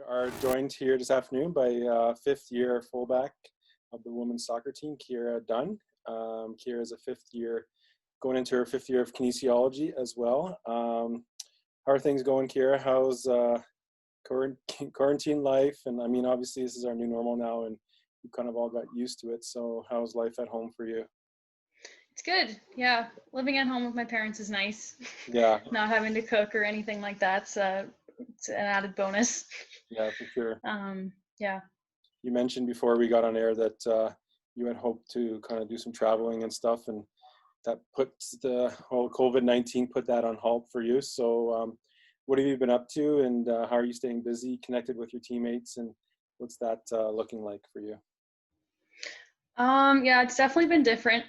are joined here this afternoon by fifth-year fullback of the women's soccer team, Ciara Dunne. Ciara is a fifth year, going into her fifth year of kinesiology as well. How are things going, Ciara? How's quarantine life? And I mean, obviously this is our new normal now and we've kind of all got used to it. So how's life at home for you? It's good. Yeah. Living at home with my parents is nice. Yeah. Not having to cook or anything like that's it's an added bonus. Yeah, for sure. Yeah. You mentioned before we got on air that you had hoped to kind of do some traveling and stuff, and that puts the whole COVID-19 put that on halt for you. So what have you been up to, and how are you staying busy, connected with your teammates, and what's that looking like for you? Yeah, it's definitely been different.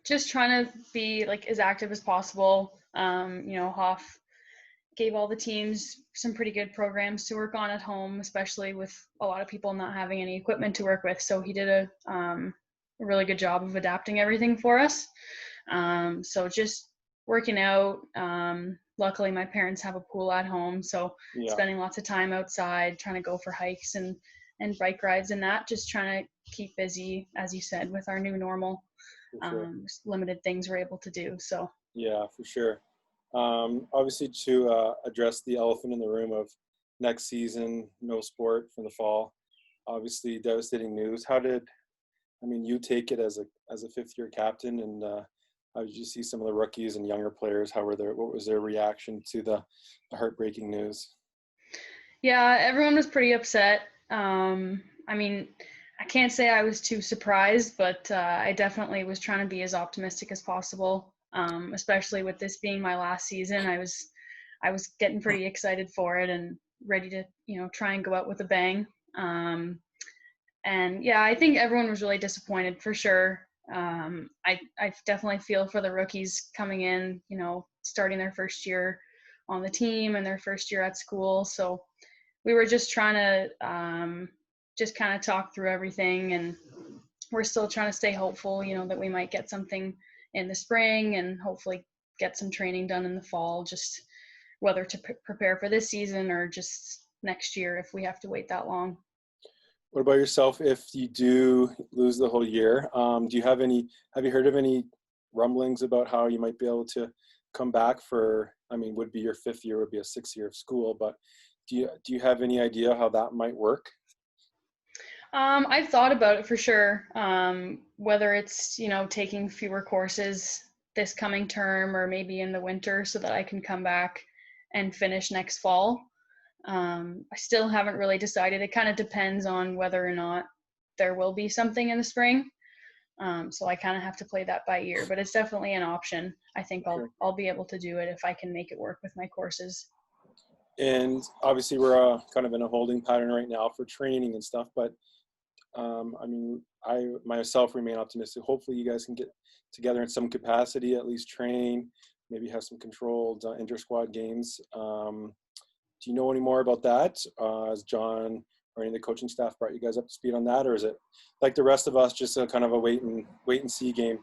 Just trying to be like as active as possible. Hoff gave all the teams some pretty good programs to work on at home, especially with a lot of people not having any equipment to work with. So he did a really good job of adapting everything for us. So just working out. Luckily, my parents have a pool at home, so spending lots of time outside, trying to go for hikes and bike rides and that, just trying to keep busy, as you said, with our new normal. Sure. Limited things we're able to do. So yeah, for sure. Obviously, to address the elephant in the room of next season, no sport from the fall, obviously devastating news. How did, you take it as a fifth-year captain, and how did you see some of the rookies and younger players? What was their reaction to the heartbreaking news? Yeah, everyone was pretty upset. I can't say I was too surprised, but I definitely was trying to be as optimistic as possible. Especially with this being my last season, I was getting pretty excited for it and ready to, try and go out with a bang. And yeah, I think everyone was really disappointed for sure. I definitely feel for the rookies coming in, starting their first year on the team and their first year at school. So we were just trying to just kind of talk through everything, and we're still trying to stay hopeful, that we might get something in the spring and hopefully get some training done in the fall, just whether to prepare for this season or just next year if we have to wait that long. What about yourself? If you do lose the whole year, have you heard of any rumblings about how you might be able to come back for, would be your fifth year, would be a sixth year of school, but do you have any idea how that might work? I've thought about it for sure. Whether it's, taking fewer courses this coming term or maybe in the winter so that I can come back and finish next fall. I still haven't really decided. It kind of depends on whether or not there will be something in the spring. So I kind of have to play that by ear, but it's definitely an option. I think I'll be able to do it if I can make it work with my courses. And obviously we're kind of in a holding pattern right now for training and stuff, but I myself remain optimistic. Hopefully you guys can get together in some capacity, at least train, maybe have some controlled inter-squad games. Do you know any more about that? Has John or any of the coaching staff brought you guys up to speed on that, or is it like the rest of us, just a kind of a wait and see game?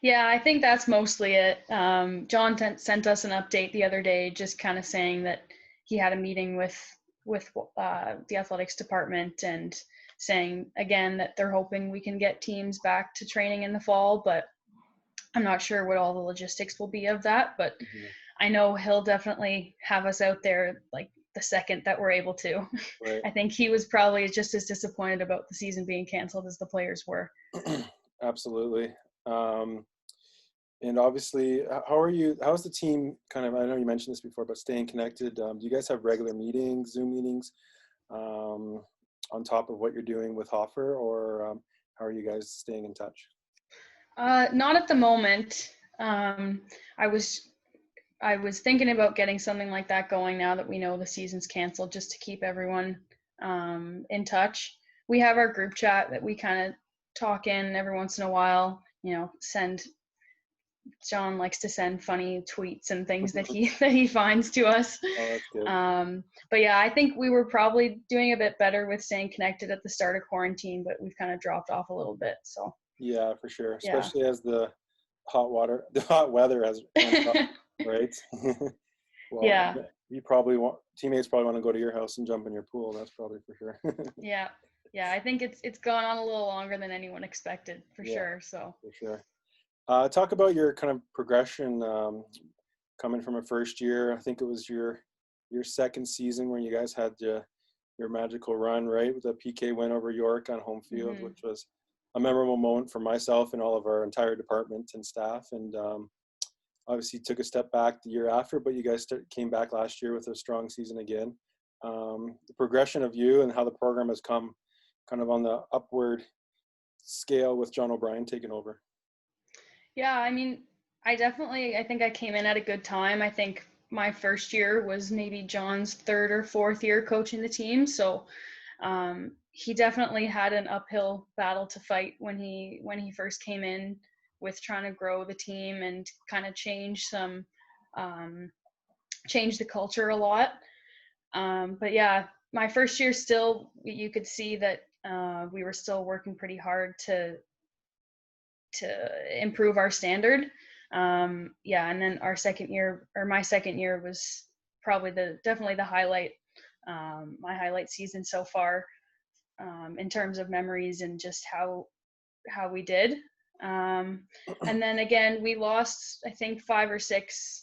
Yeah, I think that's mostly it. John sent us an update the other day, just kind of saying that he had a meeting with the athletics department and saying again that they're hoping we can get teams back to training in the fall, but I'm not sure what all the logistics will be of that. But I know he'll definitely have us out there like the second that we're able to. Right. I think he was probably just as disappointed about the season being canceled as the players were. Absolutely. And obviously, how's the team kind of, I know you mentioned this before, but staying connected? Do you guys have regular meetings, Zoom meetings, on top of what you're doing with Hoffer, or how are you guys staying in touch? Not at the moment. I was thinking about getting something like that going now that we know the season's canceled, just to keep everyone in touch. We have our group chat that we kind of talk in every once in a while, John likes to send funny tweets and things that he finds to us. Oh, that's good. But yeah, I think we were probably doing a bit better with staying connected at the start of quarantine, but we've kind of dropped off a little bit. So yeah, for sure. Especially as the hot weather has ramped up, right? Well, yeah. teammates probably want to go to your house and jump in your pool. That's probably for sure. Yeah. Yeah, I think it's gone on a little longer than anyone expected, for Yeah, sure. So, for sure. Talk about your kind of progression coming from a first year. I think it was your second season when you guys had your magical run, right, with the PK win over York on home field, mhm. which was a memorable moment for myself and all of our entire department and staff. And obviously took a step back the year after, but you guys came back last year with a strong season again. The progression of you and how the program has come kind of on the upward scale with John O'Brien taking over. Yeah, I mean, I think I came in at a good time. I think my first year was maybe John's third or fourth year coaching the team. So he definitely had an uphill battle to fight when he first came in with trying to grow the team and kind of um, change the culture a lot. But yeah, my first year still, you could see that we were still working pretty hard to improve our standard. Yeah, and then my second year was probably definitely the highlight, my highlight season so far, in terms of memories and just how we did. And then again, we lost I think five or six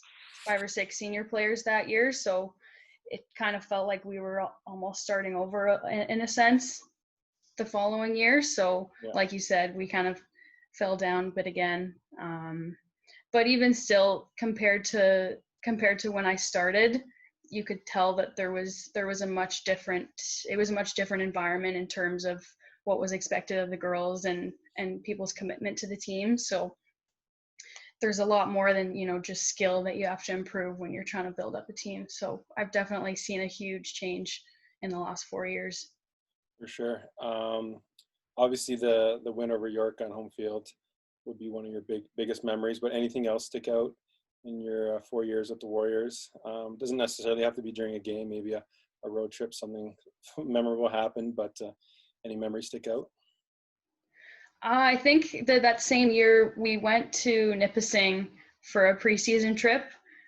senior players that year, so it kind of felt like we were almost starting over in a sense the following year. So, Yeah, like you said, we kind of fell down a bit again. But even still, compared to when I started, you could tell that there was a much different environment in terms of what was expected of the girls and people's commitment to the team. So there's a lot more than just skill that you have to improve when you're trying to build up a team. So I've definitely seen a huge change in the last 4 years. for sure. Obviously, the win over York on home field would be one of your biggest memories. But anything else stick out in your 4 years with the Warriors? Doesn't necessarily have to be during a game. Maybe a road trip, something memorable happened. But any memories stick out? I think that same year we went to Nipissing for a preseason trip,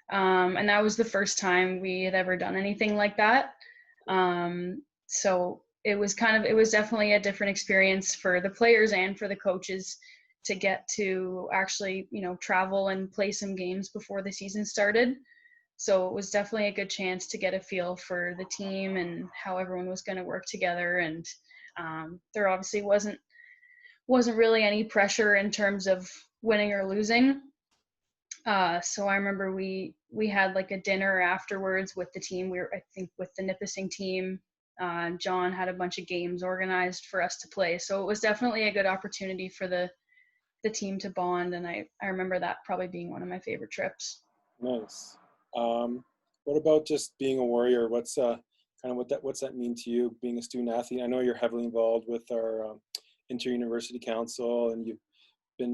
and that was the first time we had ever done anything like that. So it was definitely a different experience for the players and for the coaches to get to actually travel and play some games before the season started. So it was definitely a good chance to get a feel for the team and how everyone was going to work together. And there obviously wasn't really any pressure in terms of winning or losing. So I remember we had like a dinner afterwards with the team. We were, I think, with the Nipissing team. John had a bunch of games organized for us to play. So it was definitely a good opportunity for the team to bond. And I remember that probably being one of my favorite trips. Nice. What about just being a Warrior? What's kind of what's that mean to you, being a student athlete? I know you're heavily involved with our inter-university council, and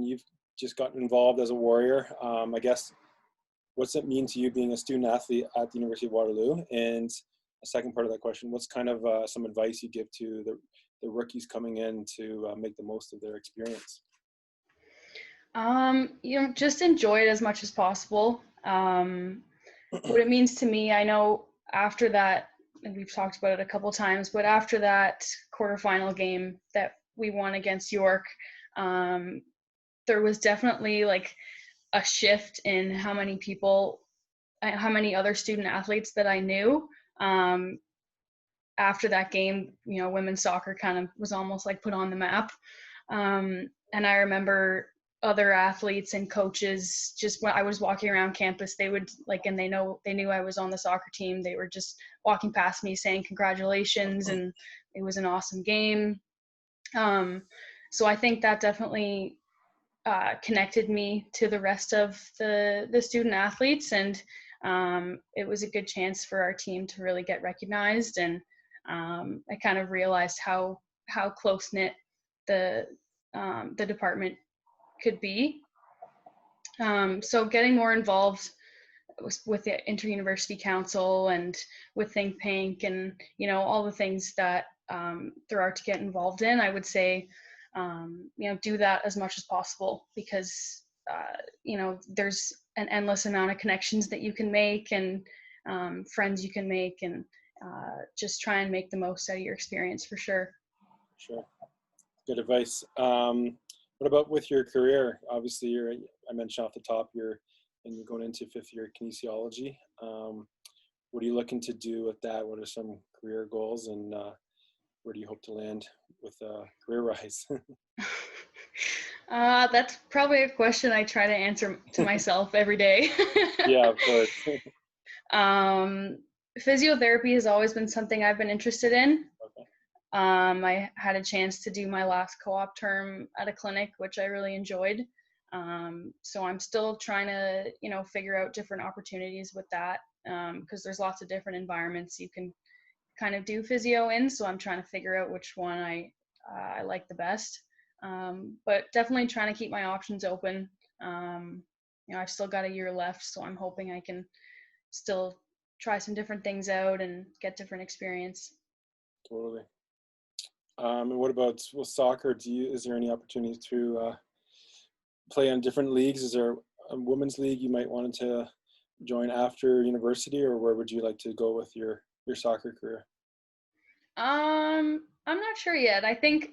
you've just gotten involved as a Warrior. I guess, what's it mean to you being a student athlete at the University of Waterloo? And a second part of that question, what's kind of some advice you give to the rookies coming in to make the most of their experience? Just enjoy it as much as possible. What it means to me, I know after that, and we've talked about it a couple times, but after that quarterfinal game that we won against York, there was definitely like a shift in how many other student athletes that I knew. After that game, women's soccer kind of was almost like put on the map. And I remember other athletes and coaches, just when I was walking around campus, they would and they knew I was on the soccer team. They were just walking past me saying congratulations, and it was an awesome game. So I think that definitely connected me to the rest of the student athletes, and it was a good chance for our team to really get recognized. And I kind of realized how close knit the department could be. So getting more involved with the inter-university council and with Think Pink and all the things that there are to get involved in, I would say do that as much as possible, because there's an endless amount of connections that you can make, and friends you can make, and just try and make the most out of your experience for sure. Sure. Good advice. What about with your career? Obviously, I mentioned off the top, you're going into 5th year kinesiology. What are you looking to do with that? What are some career goals, and where do you hope to land with a career rise? That's probably a question I try to answer to myself every day. Yeah, of course. Physiotherapy has always been something I've been interested in. Okay. I had a chance to do my last co-op term at a clinic, which I really enjoyed. So I'm still trying to, figure out different opportunities with that, because there's lots of different environments you can kind of do physio in. So I'm trying to figure out which one I like the best. But definitely trying to keep my options open. I've still got a year left, so I'm hoping I can still try some different things out and get different experience. Totally. And what about soccer? Is there any opportunity to play on different leagues? Is there a women's league you might want to join after university, or where would you like to go with your soccer career? I'm not sure yet. I think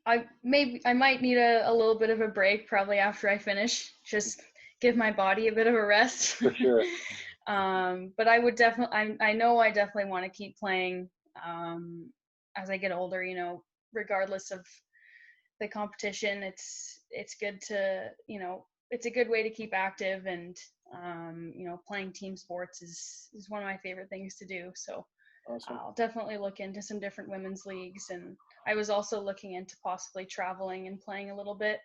I might need a little bit of a break probably after I finish, just give my body a bit of a rest. For sure. But I would definitely, I know I definitely want to keep playing as I get older, regardless of the competition. It's good to, it's a good way to keep active, and playing team sports is one of my favorite things to do. So Awesome. I'll definitely look into some different women's leagues, and I was also looking into possibly traveling and playing a little bit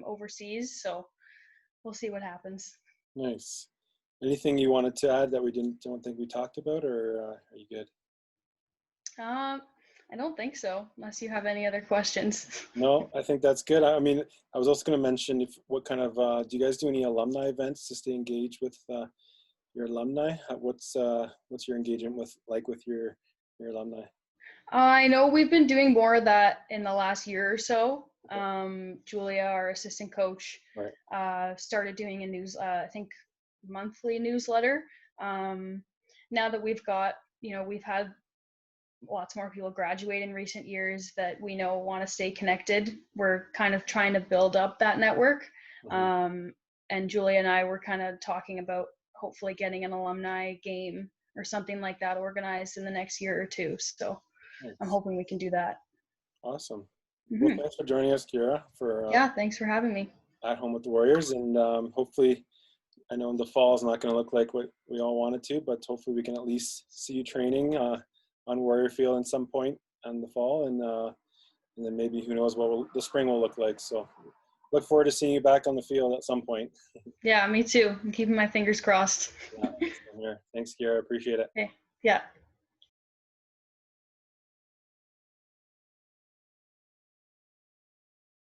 overseas. So we'll see what happens. Nice. Anything you wanted to add that we don't think we talked about, or are you good? I don't think so, unless you have any other questions. No, I think that's good. I mean, I was also going to mention what kind of do you guys do any alumni events to stay engaged with your alumni? What's your engagement with your alumni? I know we've been doing more of that in the last year or so. Okay. Julia, our assistant coach, Right. started doing a I think monthly newsletter. Now that we've got, we've had lots more people graduate in recent years that we know want to stay connected. We're kind of trying to build up that network. Mm-hmm. And Julia and I were kind of talking about hopefully getting an alumni game or something like that organized in the next year or two. So Nice. I'm hoping we can do that. Awesome. Mm-hmm. Well, thanks for joining us, Ciara, yeah, thanks for having me. At Home with the Warriors. And hopefully, I know in the fall is not going to look like what we all wanted to, but hopefully we can at least see you training on Warrior Field at some point in the fall. And then maybe who knows what the spring will look like. So look forward to seeing you back on the field at some point. Yeah, me too. I'm keeping my fingers crossed. Yeah, same here. Thanks, Ciara. Appreciate it. Okay. Yeah.